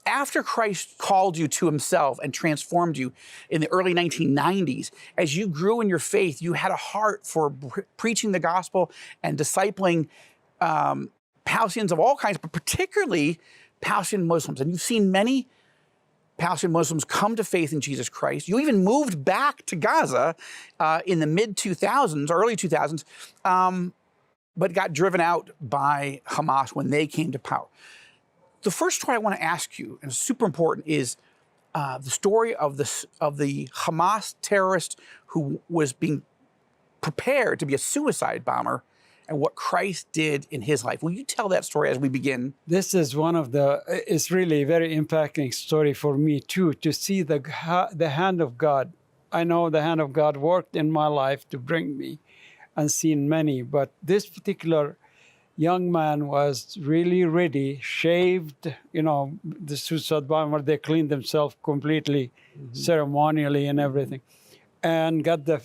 after Christ called you to himself and transformed you in the early 1990s, as you grew in your faith, you had a heart for preaching the gospel and discipling Palestinians of all kinds, but particularly Palestinian Muslims. And you've seen many Palestinian Muslims come to faith in Jesus Christ. You even moved back to Gaza in the mid-2000s, early 2000s, but got driven out by Hamas when they came to power. The first story I want to ask you, and it's super important, is the story of the Hamas terrorist who was being prepared to be a suicide bomber and what Christ did in his life. Will you tell that story as we begin? This is one of the, it's really a very impacting story for me too, to see the hand of God. I know the hand of God worked in my life to bring me and seen many, but this particular young man was really ready, shaved, you know, the suicide bomber, they cleaned themselves completely, ceremonially and everything. And got the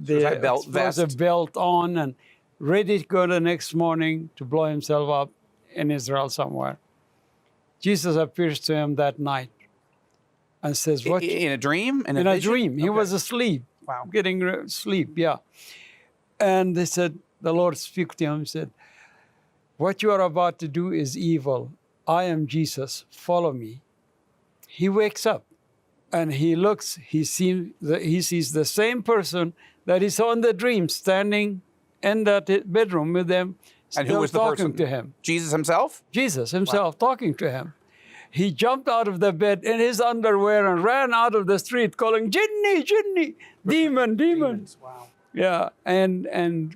explosive belt on and ready to go the next morning to blow himself up in Israel somewhere. Jesus appears to him that night and says, "What?" In a dream? In a dream. He was asleep. Wow. Getting sleep, yeah. And they said, the Lord spoke to him and said, "What you are about to do is evil. I am Jesus. Follow me." He wakes up. And he looks, he sees the same person that he saw in the dream standing in that bedroom with them, and who was the talking person? to him. Jesus himself? Jesus himself talking to him. He jumped out of the bed in his underwear and ran out of the street calling, "Jinni, Jinni, demon, demon." Wow. Yeah, and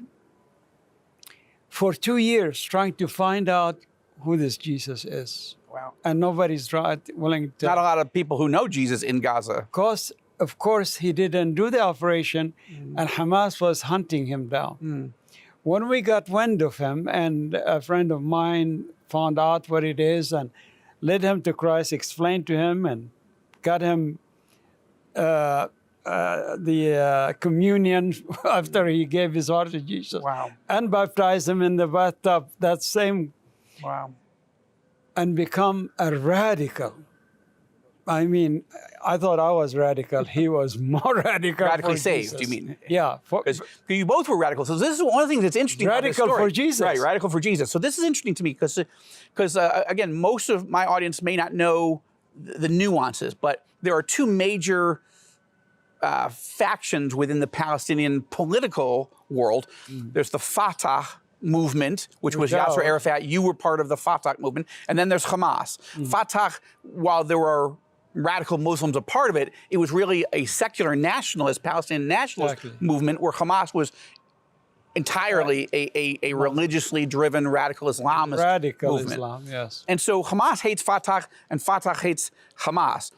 for 2 years trying to find out who this Jesus is. Wow. And nobody's willing to. Not a lot of people who know Jesus in Gaza. Of course, he didn't do the operation, and Hamas was hunting him down. When we got wind of him, and a friend of mine found out what it is and led him to Christ, explained to him, and got him the communion after he gave his heart to Jesus. Wow. And baptized him in the bathtub that same. Wow. And become a radical. I mean, I thought I was radical. He was more radical. Radically saved, Jesus. you mean? Yeah. Because you both were radical. So this is one of the things that's interesting about this Radical story. for Jesus. Right, radical for Jesus. So this is interesting to me because again, most of my audience may not know the nuances, but there are two major factions within the Palestinian political world. There's the Fatah movement, which was Yasser Arafat. You were part of the Fatah movement. And then there's Hamas. Fatah, while there were radical Muslims a part of it, it was really a secular nationalist, Palestinian nationalist movement, where Hamas was entirely a religiously driven radical Islamist movement. Islam, yes. And so Hamas hates Fatah and Fatah hates Hamas.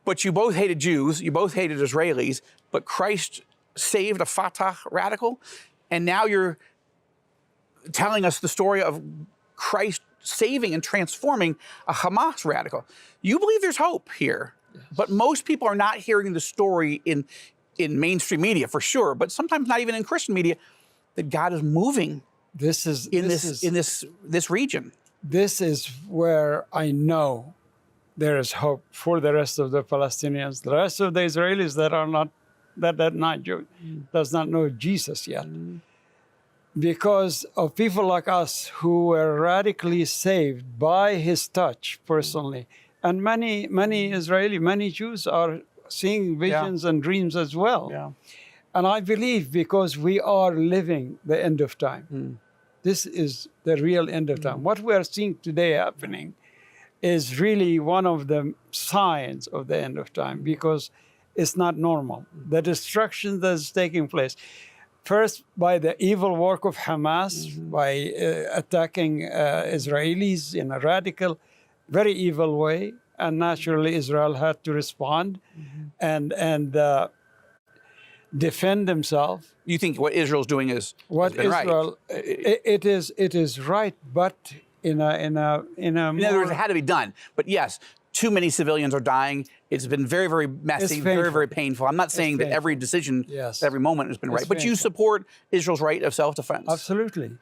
But you both hated Jews, you both hated Israelis, but Christ saved a Fatah radical, and now you're telling us the story of Christ saving and transforming a Hamas radical. You believe there's hope here, but most people are not hearing the story in mainstream media, for sure, but sometimes not even in Christian media, that God is moving in this region. This is where I know there is hope for the rest of the Palestinians, the rest of the Israelis that are not Jewish, does not know Jesus yet. Because of people like us who were radically saved by his touch personally. And many Jews are seeing visions and dreams as well. Yeah. And I believe because we are living the end of time. This is the real end of time. What we are seeing today happening is really one of the signs of the end of time, because it's not normal. The destruction that is taking place. First, by the evil work of Hamas, by attacking Israelis in a radical, very evil way, and naturally Israel had to respond and defend himself. You think what Israel's doing is Israel? Right? It is right, but in other words, it had to be done. But yes, too many civilians are dying. It's been very, very messy, very, very painful. I'm not saying that every decision, every moment has been right, but you support Israel's right of self-defense. Absolutely.